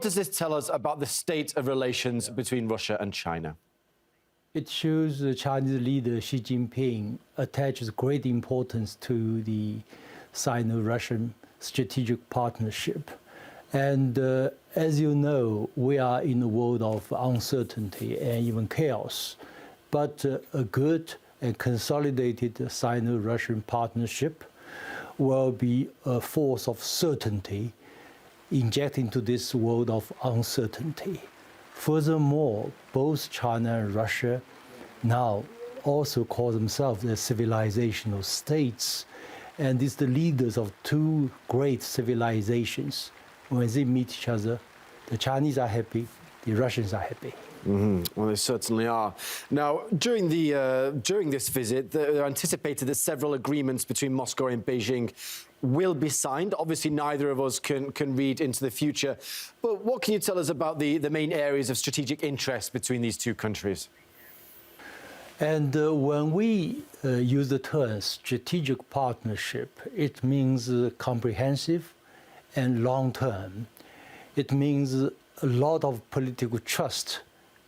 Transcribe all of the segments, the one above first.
what does this tell us about the state of relations between Russia and China? It shows the Chinese leader Xi Jinping attaches great importance to the Sino-Russian strategic partnership. And as you know, we are in a world of uncertainty and even chaos. But a good and consolidated Sino-Russian partnership will be a force of certainty injected into this world of uncertainty. Furthermore, both China and Russia now also call themselves as civilizational states. And it's the leaders of two great civilizations. When they meet each other, the Chinese are happy, the Russians are happy. Well, they certainly are. Now, during this visit, they're anticipated that several agreements between Moscow and Beijing will be signed. Obviously, neither of us can read into the future. But what can you tell us about the main areas of strategic interest between these two countries? And when we use the term strategic partnership, it means comprehensive and long-term. It means a lot of political trust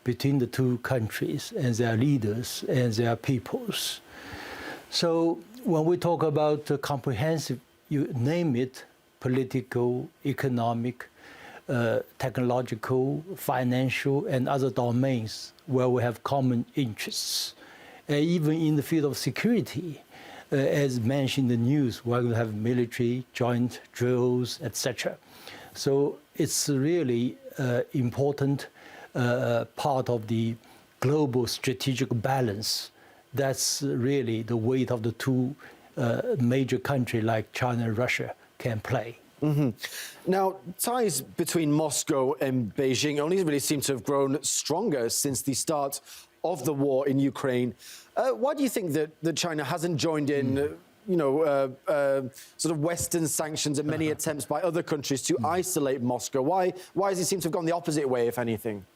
between the two countries and their leaders and their peoples. So when we talk about comprehensive, you name it, political, economic, technological, financial, and other domains where we have common interests. Even in the field of security, as mentioned in the news, we're going to have military, joint drills, etc. So it's really important part of the global strategic balance. That's really the weight of the two major countries like China and Russia can play. Now, ties between Moscow and Beijing only really seem to have grown stronger since the start of the war in Ukraine. Why do you think that China hasn't joined in, sort of Western sanctions and many attempts by other countries to isolate Moscow? Why does it seem to have gone the opposite way, if anything?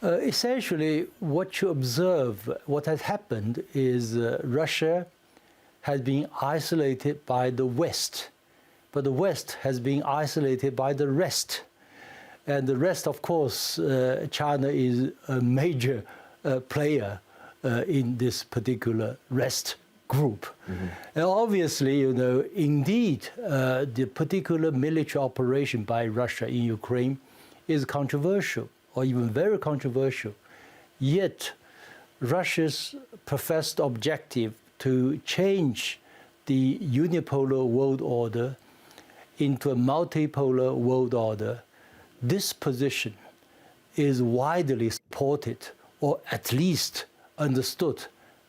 Essentially, what you observe, what has happened is Russia has been isolated by the West, but the West has been isolated by the rest. And the rest, of course, China is a major player in this particular rest group. And obviously, indeed, the particular military operation by Russia in Ukraine is controversial, or even very controversial. Yet, Russia's professed objective to change the unipolar world order into a multipolar world order, this position is widely supported, or at least understood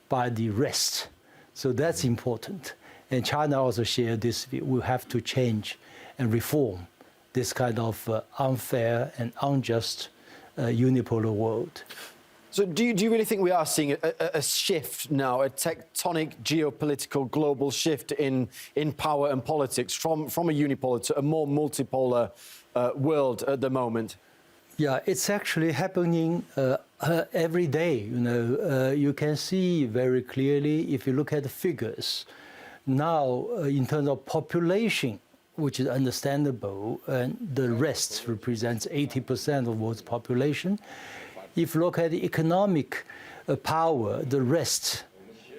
by the rest. So that's important. And China also shares this view. We have to change and reform this kind of unfair and unjust unipolar world. So do you really think we are seeing a shift now, a tectonic geopolitical global shift in power and politics from a unipolar to a more multipolar world at the moment? Yeah, it's actually happening every day. You can see very clearly if you look at the figures. Now, in terms of population, which is understandable, and the rest represents 80% of the world's population. If you look at the economic power, the rest,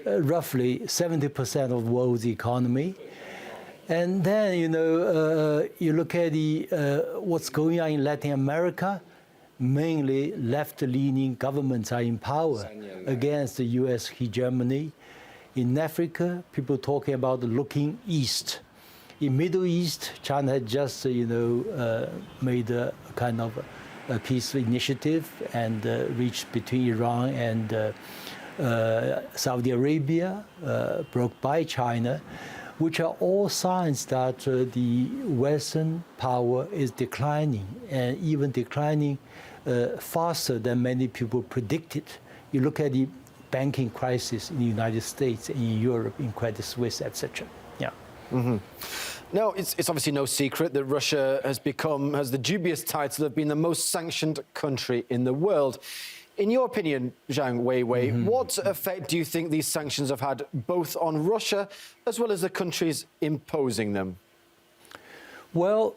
roughly 70% of the world's economy. And then, you look at what's going on in Latin America, mainly left-leaning governments are in power against the U.S. hegemony. In Africa, people talking about looking east. In Middle East, China had just, made a kind of a peace initiative and reached between Iran and Saudi Arabia, broke by China, which are all signs that the Western power is declining, and even declining faster than many people predicted. You look at the banking crisis in the United States and in Europe, in Credit Suisse, etc. Yeah. Now, it's obviously no secret that Russia has the dubious title of being the most sanctioned country in the world. In your opinion, Zhang Weiwei, what effect do you think these sanctions have had both on Russia as well as the countries imposing them? Well,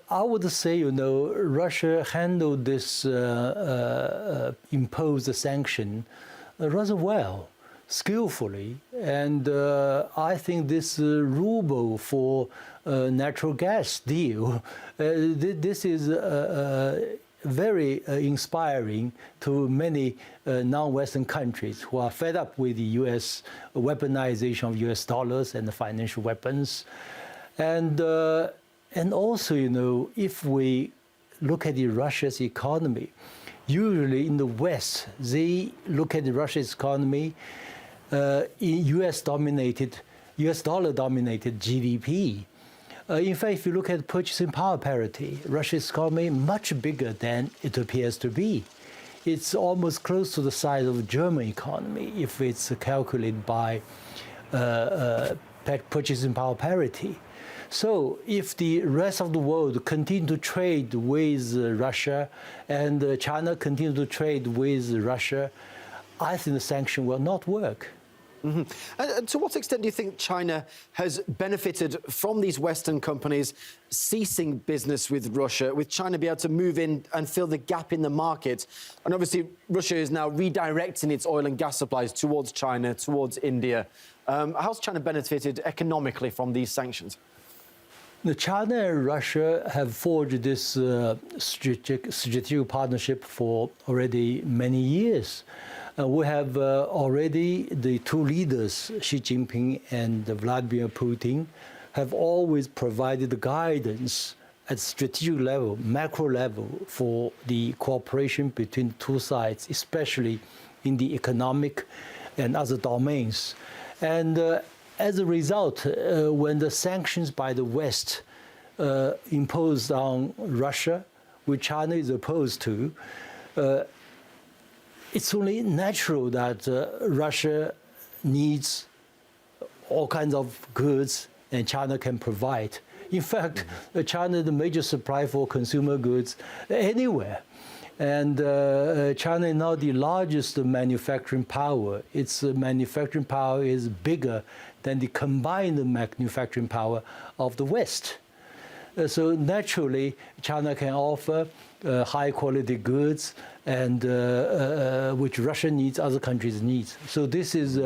I would say, Russia handled this imposed sanction rather well, skillfully, and I think this ruble for natural gas deal, this is very inspiring to many non-Western countries who are fed up with the U.S. weaponization of U.S. dollars and the financial weapons. And also, if we look at Russia's economy, usually in the West, they look at Russia's economy in U.S. dollar-dominated GDP. In fact, if you look at purchasing power parity, Russia's economy is much bigger than it appears to be. It's almost close to the size of the German economy if it's calculated by purchasing power parity. So if the rest of the world continue to trade with Russia and China continue to trade with Russia, I think the sanction will not work. Mm-hmm. And to what extent do you think China has benefited from these Western companies ceasing business with Russia, with China be able to move in and fill the gap in the market? And obviously, Russia is now redirecting its oil and gas supplies towards China, towards India. How's China benefited economically from these sanctions? China and Russia have forged this strategic partnership for already many years. We have already the two leaders, Xi Jinping and Vladimir Putin, have always provided guidance at strategic level, macro level, for the cooperation between the two sides, especially in the economic and other domains. And as a result, when the sanctions by the West imposed on Russia, which China is opposed to, it's only natural that Russia needs all kinds of goods and China can provide. In fact, China is the major supplier for consumer goods anywhere. And China is now the largest manufacturing power. Its manufacturing power is bigger than the combined manufacturing power of the West. So naturally, China can offer high-quality goods, and which Russia needs, other countries need. So this is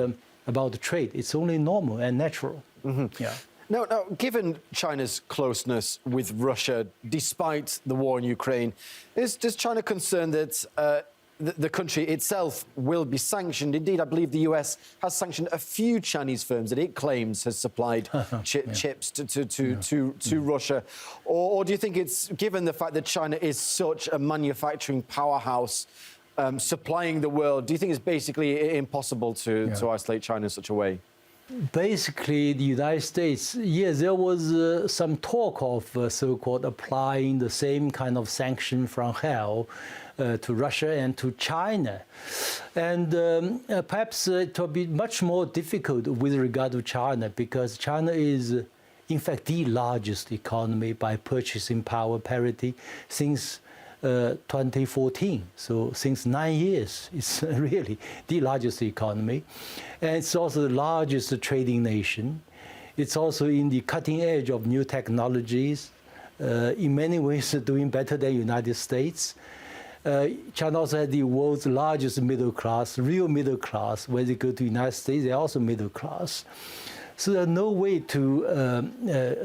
about trade. It's only normal and natural. Mm-hmm. Yeah. Now, given China's closeness with Russia, despite the war in Ukraine, is China concerned that the country itself will be sanctioned? Indeed, I believe the US has sanctioned a few Chinese firms that it claims has supplied chips to Russia. Or do you think it's, given the fact that China is such a manufacturing powerhouse, supplying the world, do you think it's basically impossible to isolate China in such a way? Basically, the United States, yes, there was some talk of so-called applying the same kind of sanction from hell to Russia and to China. And perhaps it will be much more difficult with regard to China, because China is, in fact, the largest economy by purchasing power parity since 2014. So since 9 years, it's really the largest economy. And it's also the largest trading nation. It's also in the cutting edge of new technologies, in many ways doing better than the United States. China also has the world's largest middle class, real middle class. When they go to the United States, they're also middle class. So there's no way to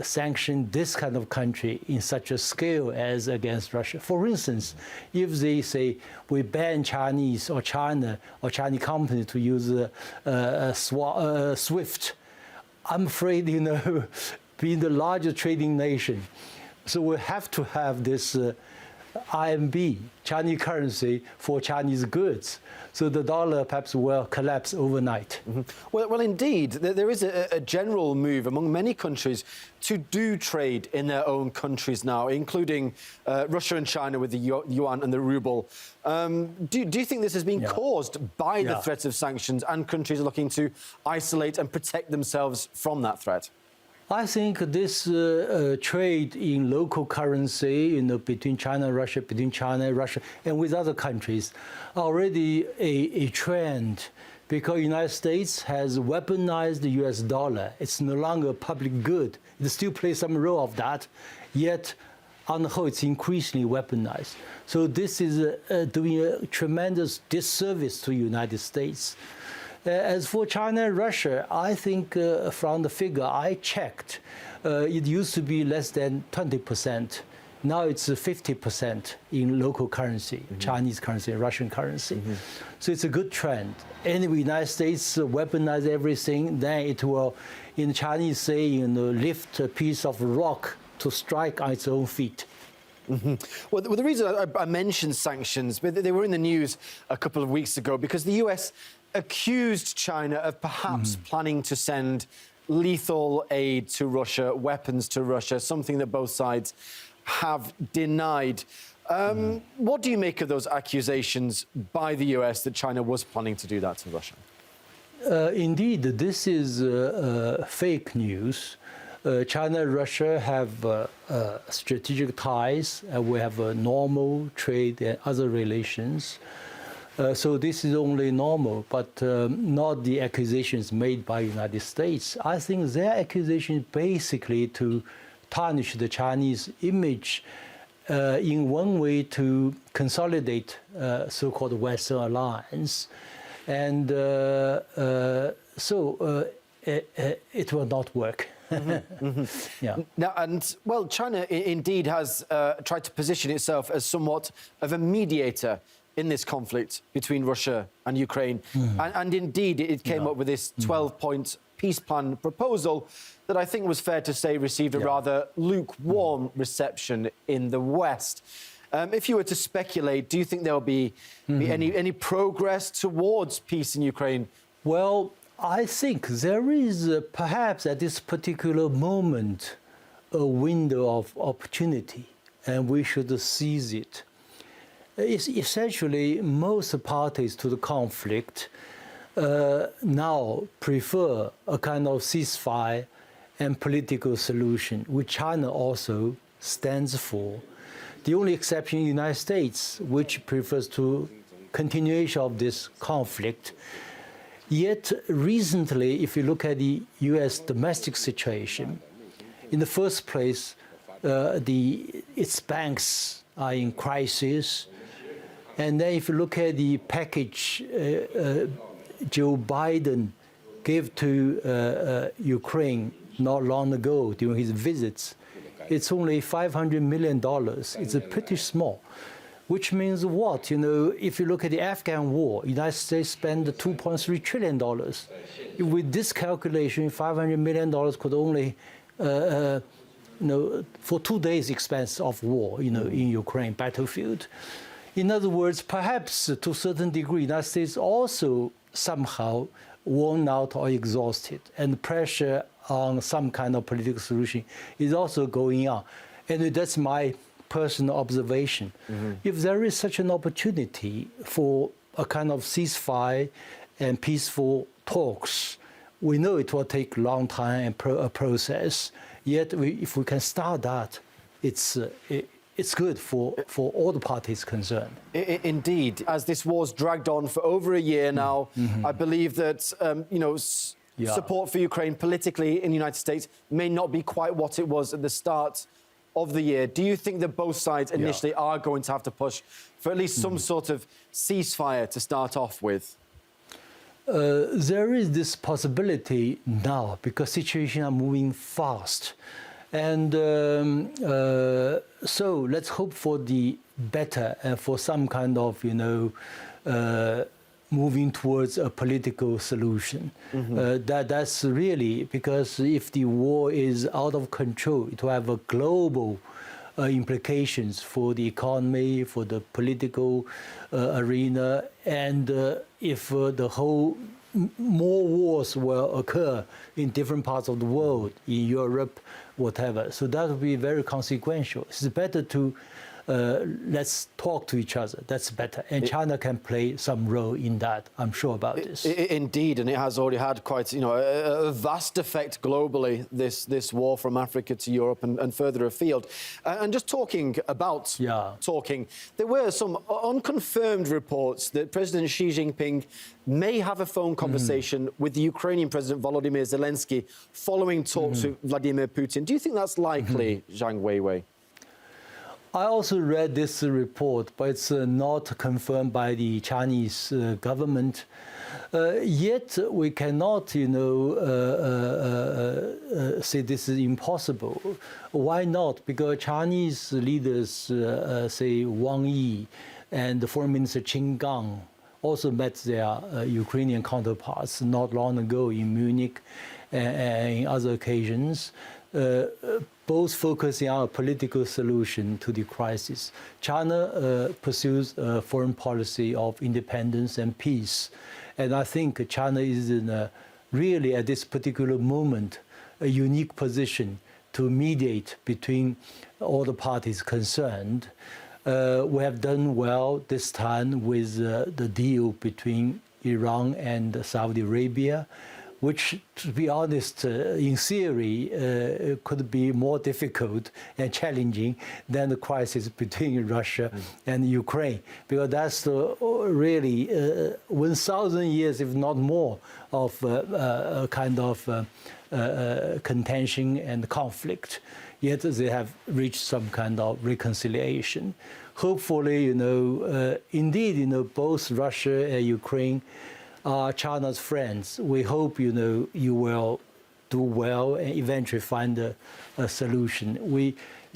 sanction this kind of country in such a scale as against Russia. For instance, if they say we ban Chinese or China or Chinese companies to use SWIFT, I'm afraid, being the largest trading nation, so we have to have this RMB, Chinese currency, for Chinese goods. So the dollar perhaps will collapse overnight. Mm-hmm. Well, indeed, there is a general move among many countries to do trade in their own countries now, including Russia and China with the yuan and the ruble. Do you think this has been caused by the threat of sanctions, and countries are looking to isolate and protect themselves from that threat? I think this trade in local currency, between China and Russia, between China and Russia, and with other countries, already a trend, because the United States has weaponized the US dollar. It's no longer a public good. It still plays some role of that. yet on the whole, it's increasingly weaponized. So this is doing a tremendous disservice to the United States. As for China and Russia, I think from the figure I checked, it used to be less than 20%. Now it's 50% in local currency, Chinese currency, Russian currency. So it's a good trend. And if the United States weaponize everything, then it will, in Chinese saying, lift a piece of rock to strike on its own feet. Well, the reason I mentioned sanctions, but they were in the news a couple of weeks ago because the US accused China of perhaps planning to send lethal aid to Russia, weapons to Russia, something that both sides have denied. What do you make of those accusations by the US that China was planning to do that to Russia? Indeed, this is fake news. China and Russia have strategic ties. We have normal trade and other relations. So this is only normal, but not the accusations made by the United States. I think their accusation basically to tarnish the Chinese image in one way to consolidate so-called Western alliance. And so it will not work. Yeah. Now, and well, China indeed has tried to position itself as somewhat of a mediator in this conflict between Russia and Ukraine. And indeed, it came up with this 12-point peace plan proposal that I think was fair to say received a rather lukewarm reception in the West. If you were to speculate, do you think there will be any progress towards peace in Ukraine? Well, I think there is perhaps at this particular moment a window of opportunity, and we should seize it. It's essentially most parties to the conflict now prefer a kind of ceasefire and political solution, which China also stands for. The only exception is the United States, which prefers to continuation of this conflict. Yet recently, if you look at the U.S. domestic situation, in the first place, its banks are in crisis. And then if you look at the package Joe Biden gave to Ukraine not long ago during his visits, it's only $500 million. It's pretty small. Which means what? You know, if you look at the Afghan war, the United States spent $2.3 trillion. With this calculation, $500 million could only, for 2 days expense of war, in Ukraine battlefield. In other words, perhaps to a certain degree, the United States also somehow worn out or exhausted, and pressure on some kind of political solution is also going on. And that's my personal observation. If there is such an opportunity for a kind of ceasefire and peaceful talks, we know it will take a long time and a process. Yet, if we can start that, it's good for all the parties concerned. Indeed, as this war's dragged on for over a year now, I believe that support for Ukraine politically in the United States may not be quite what it was at the start of the year. Do you think that both sides initially are going to have to push for at least some sort of ceasefire to start off with? There is this possibility now because situations are moving fast. And so let's hope for the better and for some kind of, moving towards a political solution. That's really because if the war is out of control, it will have a global implications for the economy, for the political arena, and if the whole more wars will occur in different parts of the world, in Europe, whatever. So that will be very consequential. It's better to let's talk to each other. That's better. And China can play some role in that. I'm sure about this. Indeed, and it has already had quite, a vast effect globally, this war from Africa to Europe and further afield. And just talking about talking, there were some unconfirmed reports that President Xi Jinping may have a phone conversation with the Ukrainian President Volodymyr Zelensky following talks with Vladimir Putin. Do you think that's likely, Zhang Weiwei? I also read this report, but it's not confirmed by the Chinese government. Yet we cannot, say this is impossible. Why not? Because Chinese leaders, say Wang Yi and the Foreign Minister Qin Gang, also met their Ukrainian counterparts not long ago in Munich and in other occasions. Both focusing on a political solution to the crisis. China pursues a foreign policy of independence and peace. And I think China is in really at this particular moment a unique position to mediate between all the parties concerned. We have done well this time with the deal between Iran and Saudi Arabia, which, to be honest, in theory, could be more difficult and challenging than the crisis between Russia and Ukraine, because that's really 1,000 years, if not more, of a kind of contention and conflict. Yet they have reached some kind of reconciliation. Hopefully, indeed, both Russia and Ukraine are China's friends. We hope, you will do well and eventually find a solution.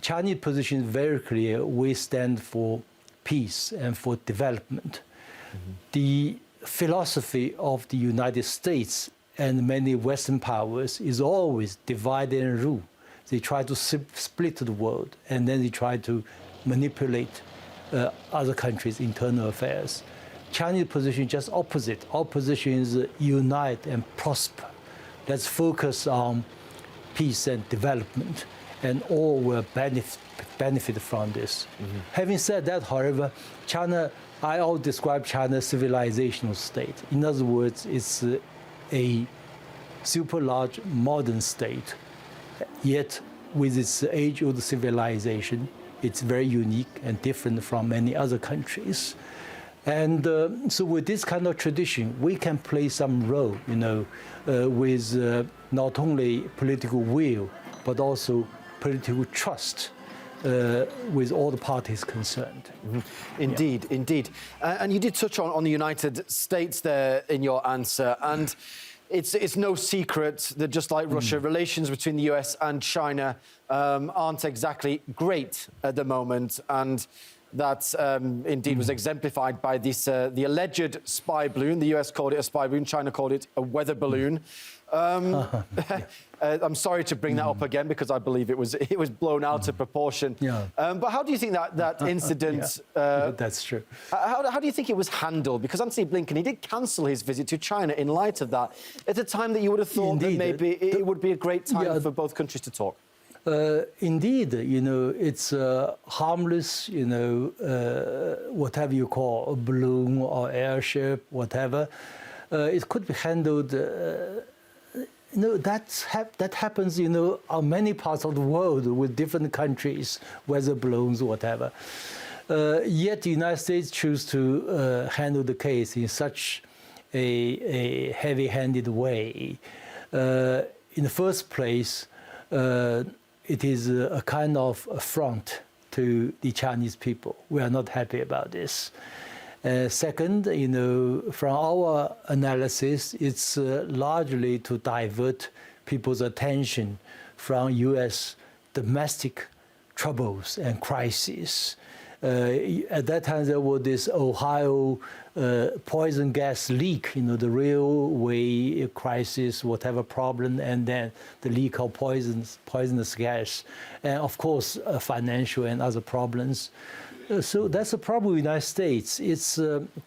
Chinese position is very clear. We stand for peace and for development. The philosophy of the United States and many Western powers is always divide and rule. They try to split the world, and then they try to manipulate other countries' internal affairs. Chinese position is just opposite. Our position is unite and prosper. Let's focus on peace and development, and all will benefit from this. Having said that, however, China, I always describe China as a civilizational state. In other words, it's a super large modern state, yet with its age-old civilization, it's very unique and different from many other countries. And so with this kind of tradition, we can play some role, with not only political will, but also political trust with all the parties concerned. Indeed, indeed. And you did touch on the United States there in your answer. And it's no secret that just like Russia, relations between the US and China aren't exactly great at the moment. And that indeed was exemplified by this, the alleged spy balloon. The US called it a spy balloon, China called it a weather balloon. I'm sorry to bring that up again because I believe it was blown out of proportion. But how do you think that incident... That's true. How do you think it was handled? Because Antony Blinken, he did cancel his visit to China in light of that, at a time that you would have thought that maybe it would be a great time for both countries to talk. Indeed, it's harmless, whatever you call a balloon or airship, whatever. It could be handled, that happens, on many parts of the world with different countries, weather balloons, whatever. Yet the United States choose to handle the case in such a heavy-handed way. In the first place, it is a kind of affront to the Chinese people. We are not happy about this. Second, from our analysis, it's largely to divert people's attention from U.S. domestic troubles and crises. At that time, there was this Ohio poison gas leak, the railway crisis, whatever problem, and then the leak of poisonous gas, and of course, financial and other problems. So that's a problem with the United States. It's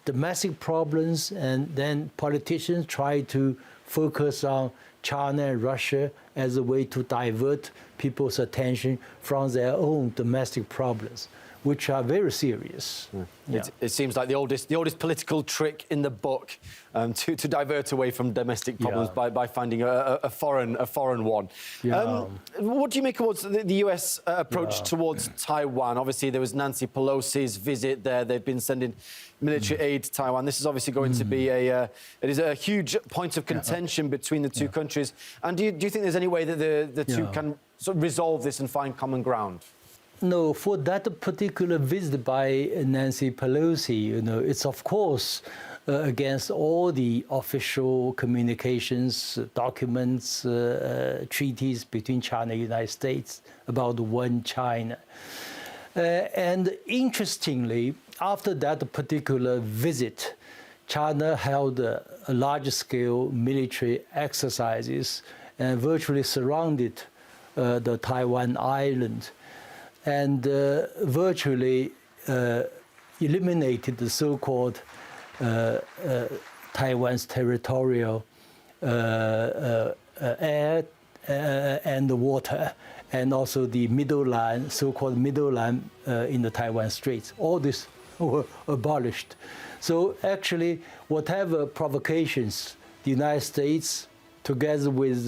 domestic problems, and then politicians try to focus on China and Russia as a way to divert people's attention from their own domestic problems. which are very serious. Yeah. It seems like the oldest political trick in the book to divert away from domestic problems by finding a foreign one. Yeah. What do you make of the US approach towards Taiwan? Obviously, there was Nancy Pelosi's visit there. They've been sending military aid to Taiwan. This is obviously going to be it is a huge point of contention between the two countries. And do you think there's any way that the two can sort of resolve this and find common ground? No, for that particular visit by Nancy Pelosi, it's of course against all the official communications, documents, treaties between China and the United States about one China. And interestingly, after that particular visit, China held a large-scale military exercises and virtually surrounded the Taiwan island, and virtually eliminated the so-called Taiwan's territorial air and the water, and also the middle line, so-called middle line in the Taiwan Straits. All this were abolished. So actually, whatever provocations the United States, together with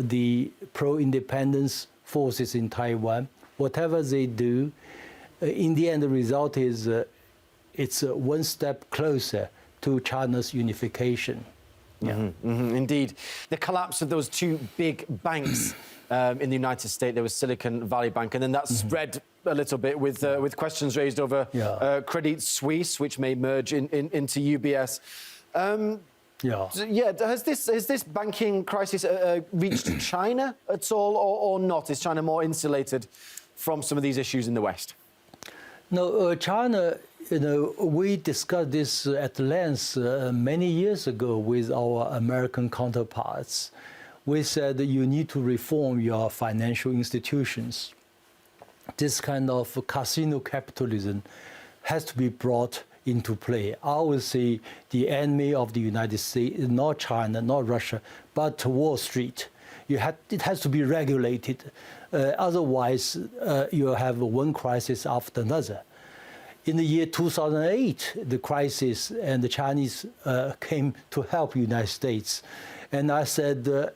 the pro-independence forces in Taiwan, whatever they do, in the end, the result is it's one step closer to China's unification. Indeed. The collapse of those two big banks in the United States, there was Silicon Valley Bank, and then that spread a little bit with questions raised over Credit Suisse, which may merge into UBS. Has this banking crisis reached China at all, or not? Is China more insulated from some of these issues in the West? No, China, we discussed this at length many years ago with our American counterparts. We said that you need to reform your financial institutions. This kind of casino capitalism has to be brought into play. I would say the enemy of the United States is not China, not Russia, but Wall Street. It has to be regulated. Otherwise, you have one crisis after another. In the year 2008, the crisis and the Chinese came to help the United States. And I said,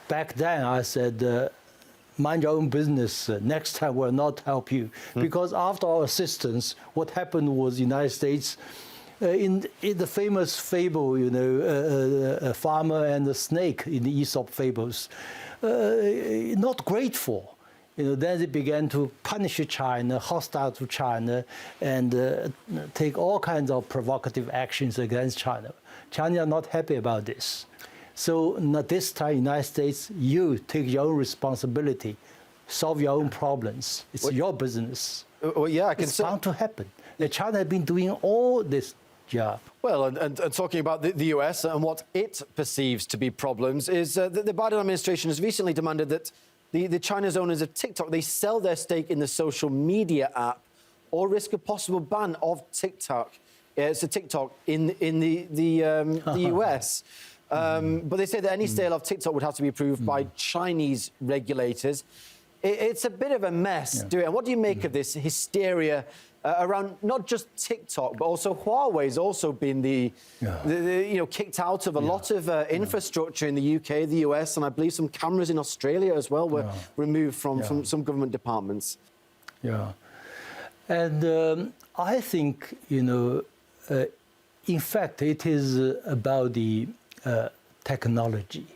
back then, I said, mind your own business. Next time we'll not help you. Because after our assistance, what happened was the United States, in the famous fable, a farmer and the snake in the Aesop fables, not grateful. Then they began to punish China, hostile to China, and take all kinds of provocative actions against China. China are not happy about this. So not this time, United States, you take your own responsibility, solve your own problems. It's your business. Well, yeah, it's bound to happen. China has been doing all this job. Well, and talking about the US and what it perceives to be problems is that the Biden administration has recently demanded that the China's owners of TikTok, they sell their stake in the social media app or risk a possible ban of TikTok. TikTok in the US. But they say that any sale of TikTok would have to be approved by Chinese regulators. It's a bit of a mess. And what do you make of this hysteria around not just TikTok, but also Huawei's also been kicked out of a lot of infrastructure in the UK, the US, and I believe some cameras in Australia as well were removed from some government departments. Yeah, and I think in fact it is about the technology.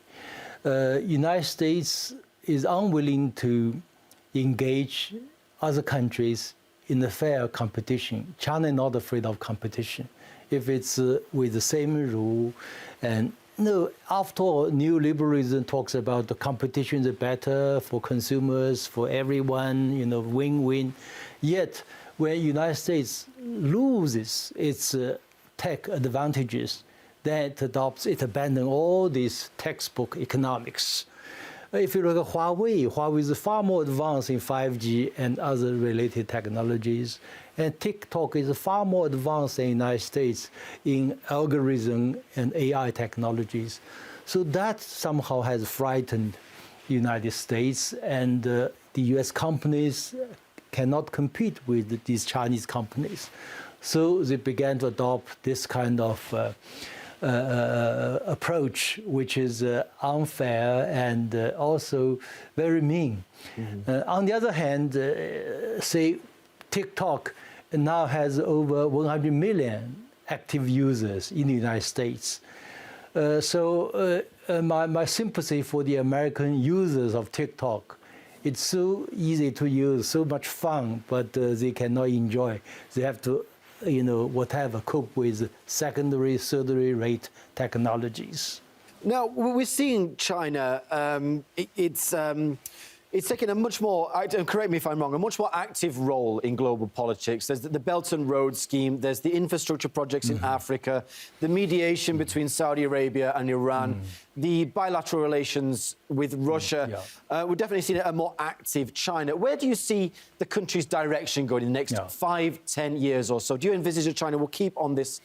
United States is unwilling to engage other countries in a fair competition. China is not afraid of competition. If it's with the same rule, and after all, neoliberalism talks about the competition is better for consumers, for everyone, win-win. Yet, when United States loses its tech advantages, then it abandons all these textbook economics. If you look at Huawei is far more advanced in 5G and other related technologies. And TikTok is far more advanced in the United States in algorithm and AI technologies. So that somehow has frightened the United States, and the US companies cannot compete with these Chinese companies. So they began to adopt this kind of approach, which is unfair and also very mean. On the other hand, say TikTok now has over 100 million active users in the United States. So my sympathy for the American users of TikTok. It's so easy to use, so much fun, but they cannot enjoy. They have to, cope with secondary, third rate technologies. Now, we're seeing China, it's taken a much more, and correct me if I'm wrong, a much more active role in global politics. There's the Belt and Road scheme, there's the infrastructure projects in Africa, the mediation between Saudi Arabia and Iran, the bilateral relations with Russia. We're definitely seeing a more active China. Where do you see the country's direction going in the next 5-10 years or so? Do you envisage that China will keep on this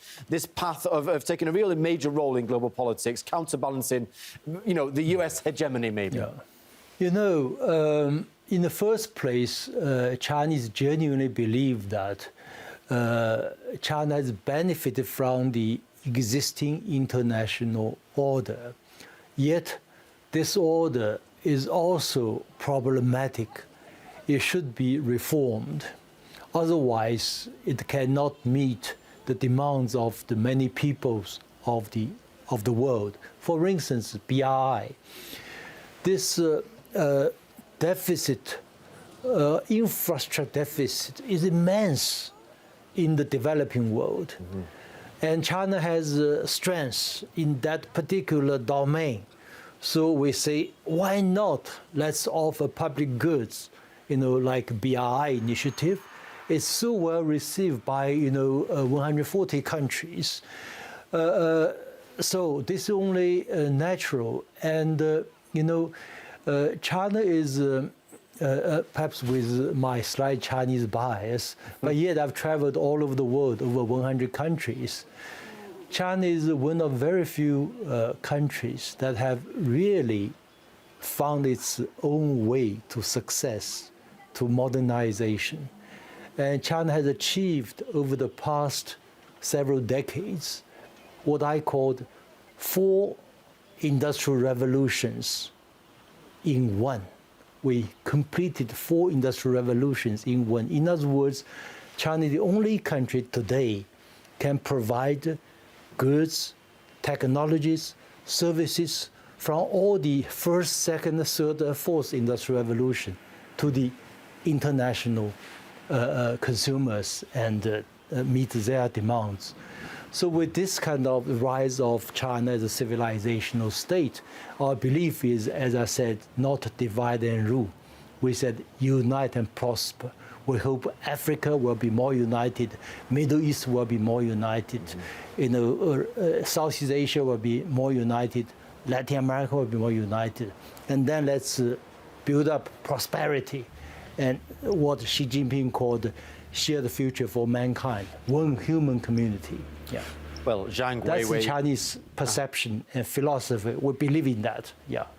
path of taking a really major role in global politics, counterbalancing, the US hegemony maybe? In the first place, Chinese genuinely believe that China has benefited from the existing international order. Yet, this order is also problematic. It should be reformed. Otherwise, it cannot meet the demands of the many peoples of the world. For instance, BRI. This deficit, infrastructure deficit, is immense in the developing world. And China has strengths in that particular domain. So we say, why not? Let's offer public goods, like BRI initiative. It's so well received by, 140 countries. So this is only natural. And, China is, perhaps with my slight Chinese bias, but yet I've traveled all over the world, over 100 countries. China is one of very few countries that have really found its own way to success, to modernization. And China has achieved over the past several decades what I called 4 industrial revolutions in one. We completed 4 industrial revolutions in one. In other words, China is the only country today can provide goods, technologies, services from all the first, second, third, fourth industrial revolution to the international consumers and meet their demands. So with this kind of rise of China as a civilizational state, our belief is, as I said, not divide and rule. We said unite and prosper. We hope Africa will be more united, Middle East will be more united, Southeast Asia will be more united, Latin America will be more united. And then let's build up prosperity and what Xi Jinping called shared future for mankind, one human community. Yeah. Well, Zhang Weiwei... That's the Chinese perception and philosophy. We believe in that, Well,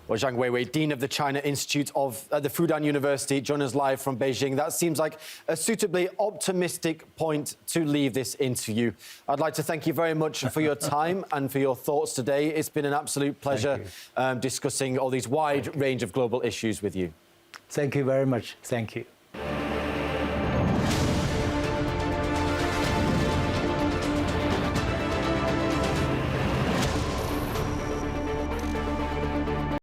Zhang Weiwei, Dean of the China Institute of the Fudan University, join us live from Beijing. That seems like a suitably optimistic point to leave this interview. I'd like to thank you very much for your time and for your thoughts today. It's been an absolute pleasure discussing all these wide range of global issues with you. Thank you very much. Thank you.